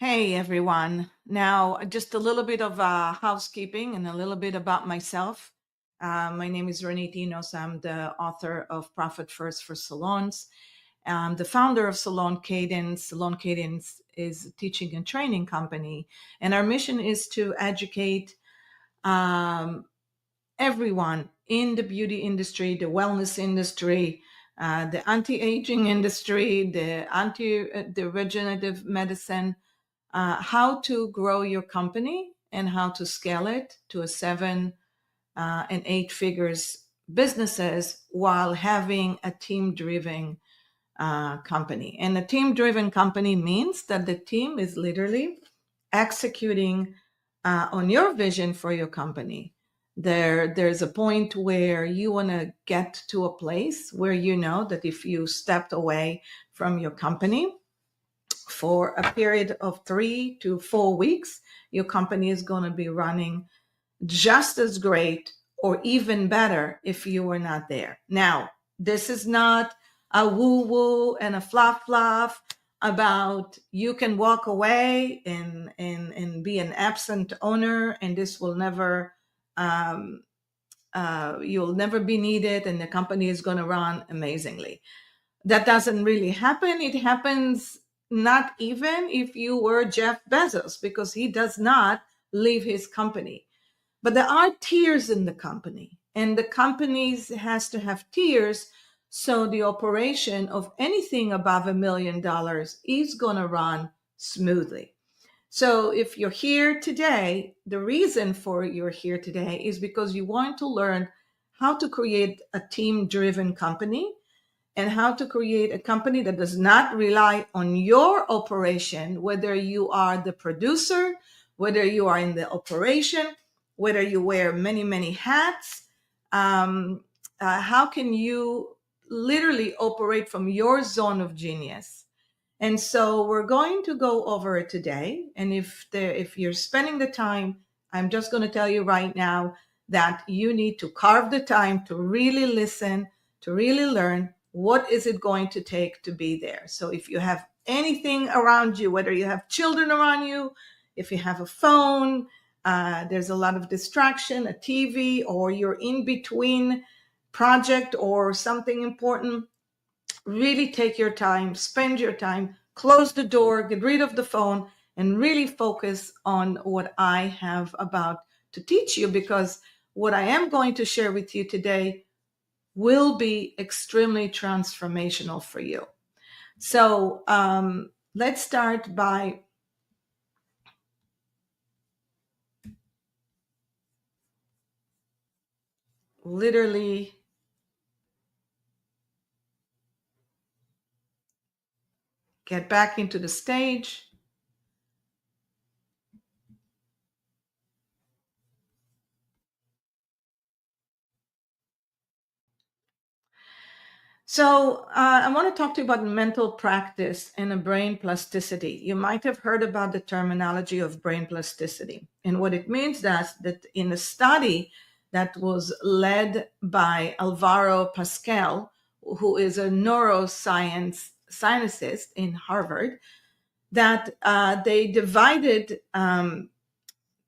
Hey everyone. Now, just a little bit of housekeeping and a little bit about myself. My name is Renee Dinos. I'm the author of Profit First for Salons. I'm the founder of Salon Cadence. Salon Cadence is a teaching and training company, and our mission is to educate um, everyone in the beauty industry, the wellness industry, the anti-aging industry, the regenerative medicine, how to grow your company and how to scale it to a seven and eight figures businesses while having a team driven company. And a team driven company means that the team is literally executing on your vision for your company. There's a point where you want to get to a place where you know that if you stepped away from your company for a period of 3 to 4 weeks, your company is going to be running just as great or even better if you were not there. Now, this is not a woo woo and a fluff fluff about you can walk away and be an absent owner and this will never um, you'll never be needed and the company is going to run amazingly. That doesn't really happen. It happens not even if you were Jeff Bezos, because he does not leave his company. But there are tiers in the company, and the companies has to have tiers, so the operation of anything above $1 million is going to run smoothly. So if you're here today, the reason for you're here today is because you want to learn how to create a team-driven company and how to create a company that does not rely on your operation, whether you are the producer, whether you are in the operation, whether you wear many, many hats. How can you literally operate from your zone of genius? And so we're going to go over it today. And if you're spending the time, I'm just going to tell you right now that you need to carve the time to really listen, to really learn what is it going to take to be there. So if you have anything around you, whether you have children around you, if you have a phone, there's a lot of distraction, a TV, or you're in between project or something important, really take your time, spend your time, close the door, get rid of the phone, and really focus on what I have about to teach you, because what I am going to share with you today will be extremely transformational for you. So let's start by literally get back into the stage. So I want to talk to you about mental practice and a brain plasticity. You might have heard about the terminology of brain plasticity. And what it means that in a study that was led by Alvaro Pascal, who is a neuroscience scientist in Harvard, that they divided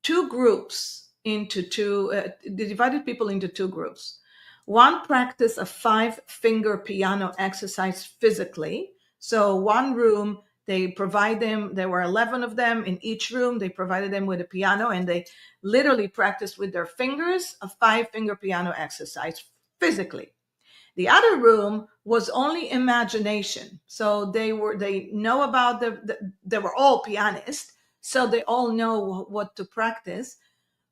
two groups into two, they divided people into two groups. One practiced a 5-finger piano exercise physically. So one room, they provide them, there were 11 of them in each room. They provided them with a piano and they literally practiced with their fingers a 5-finger piano exercise physically. The other room was only imagination. So they know about they were all pianists, so they all know what to practice.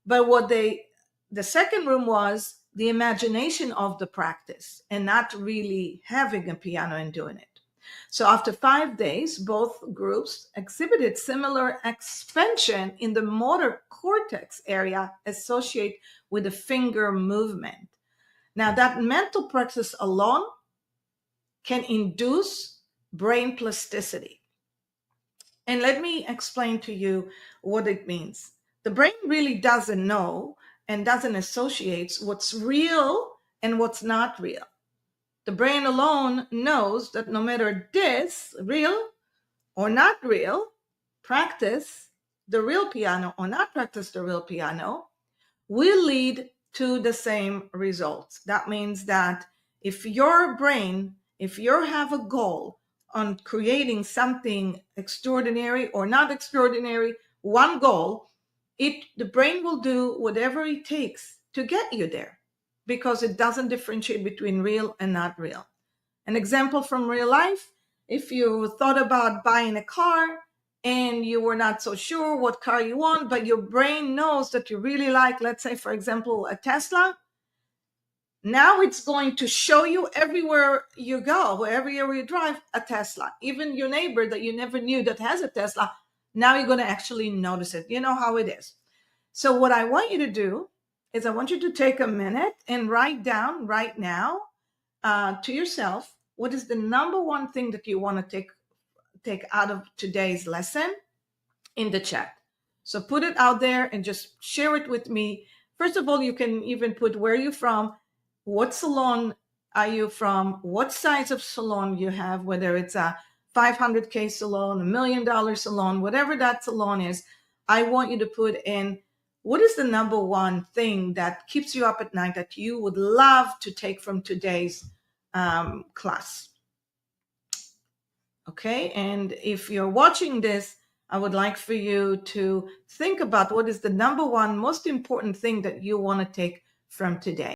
But the second room was the imagination of the practice and not really having a piano and doing it. So after 5 days, both groups exhibited similar expansion in the motor cortex area associated with the finger movement. Now, that mental practice alone can induce brain plasticity. And let me explain to you what it means. The brain really doesn't know and doesn't associate what's real and what's not real. The brain alone knows that no matter this, real or not real, practice the real piano or not practice the real piano will lead to the same results. That means that if your brain, if you have a goal on creating something extraordinary or not extraordinary, one goal, the brain will do whatever it takes to get you there because it doesn't differentiate between real and not real. An example from real life, if you thought about buying a car and you were not so sure what car you want, but your brain knows that you really like, let's say, for example, a Tesla, now it's going to show you everywhere you go, wherever you drive, a Tesla. Even your neighbor that you never knew that has a Tesla, now you're going to actually notice it. You know how it is. So what I want you to do is I want you to take a minute and write down right now to yourself, what is the number one thing that you want to take out of today's lesson in the chat. So put it out there and just share it with me. First of all, you can even put where you're from, what salon are you from, what size of salon you have, whether it's a $500K salon, $1 million salon, whatever that salon is. I want you to put in what is the number one thing that keeps you up at night that you would love to take from today's class. Okay, and if you're watching this, I would like for you to think about what is the number one most important thing that you want to take from today.